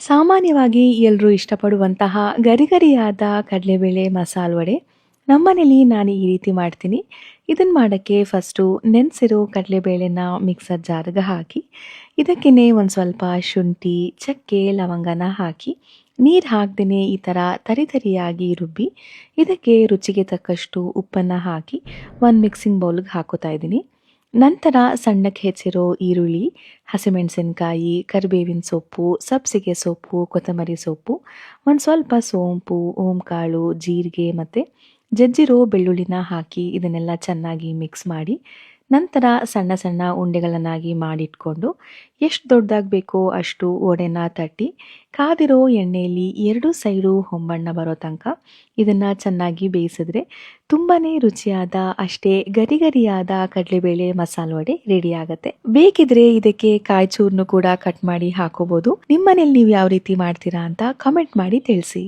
ಸಾಮಾನ್ಯವಾಗಿ ಎಲ್ಲರೂ ಇಷ್ಟಪಡುವಂತಹ ಗರಿಗರಿಯಾದ ಕಡಲೆಬೇಳೆ ಮಸಾಲೆ ವಡೆ ನಮ್ಮನೇಲಿ ನಾನು ಈ ರೀತಿ ಮಾಡ್ತೀನಿ. ಇದನ್ನು ಮಾಡೋಕ್ಕೆ ಫಸ್ಟು ನೆನೆಸಿರೋ ಕಡಲೆಬೇಳೆನ ಮಿಕ್ಸರ್ ಜಾರ್ಗೆ ಹಾಕಿ ಇದಕ್ಕೇ ಒಂದು ಸ್ವಲ್ಪ ಶುಂಠಿ, ಚಕ್ಕೆ, ಲವಂಗನ ಹಾಕಿ ನೀರು ಹಾಕ್ದೇ ಈ ಥರ ತರಿಯಾಗಿ ರುಬ್ಬಿ ಇದಕ್ಕೆ ರುಚಿಗೆ ತಕ್ಕಷ್ಟು ಉಪ್ಪನ್ನು ಹಾಕಿ ಒಂದು ಮಿಕ್ಸಿಂಗ್ ಬೌಲ್ಗೆ ಹಾಕೋತಾ ಇದ್ದೀನಿ. ನಂತರ ಸಣ್ಣಕ್ಕೆ ಹೆಚ್ಚಿರೋ ಈರುಳ್ಳಿ, ಹಸಿಮೆಣಸಿನಕಾಯಿ, ಕರಿಬೇವಿನ ಸೊಪ್ಪು, ಸಬ್ಬಸಿಗೆ ಸೊಪ್ಪು, ಕೊತ್ತಂಬರಿ ಸೊಪ್ಪು, ಒಂದು ಸ್ವಲ್ಪ ಸೋಂಪು, ಓಂಕಾಳು, ಜೀರಿಗೆ ಮತ್ತು ಜಜ್ಜಿರೋ ಬೆಳ್ಳುಳ್ಳಿನ ಹಾಕಿ ಇದನ್ನೆಲ್ಲ ಚೆನ್ನಾಗಿ ಮಿಕ್ಸ್ ಮಾಡಿ ನಂತರ ಸಣ್ಣ ಸಣ್ಣ ಉಂಡೆಗಳನ್ನಾಗಿ ಮಾಡಿಟ್ಕೊಂಡು ಎಷ್ಟು ದೊಡ್ಡದಾಗಿ ಬೇಕೋ ಅಷ್ಟು ವಡೆನ ತಟ್ಟಿ ಕಾದಿರೋ ಎಣ್ಣೆಯಲ್ಲಿ ಎರಡು ಸೈಡು ಹೊಂಬಣ್ಣ ಬರೋ ತನಕ ಇದನ್ನು ಚೆನ್ನಾಗಿ ಬೇಯಿಸಿದ್ರೆ ತುಂಬಾ ರುಚಿಯಾದ ಅಷ್ಟೇ ಗರಿಗರಿಯಾದ ಕಡಲೆಬೇಳೆ ಮಸಾಲೆ ವಡೆ ರೆಡಿ ಆಗುತ್ತೆ. ಬೇಕಿದ್ರೆ ಇದಕ್ಕೆ ಕಾಯಿ ಚೂರ್ನು ಕೂಡ ಕಟ್ ಮಾಡಿ ಹಾಕೋಬಹುದು. ನಿಮ್ಮನೇಲಿ ನೀವು ಯಾವ ರೀತಿ ಮಾಡ್ತೀರಾ ಅಂತ ಕಮೆಂಟ್ ಮಾಡಿ ತಿಳಿಸಿ.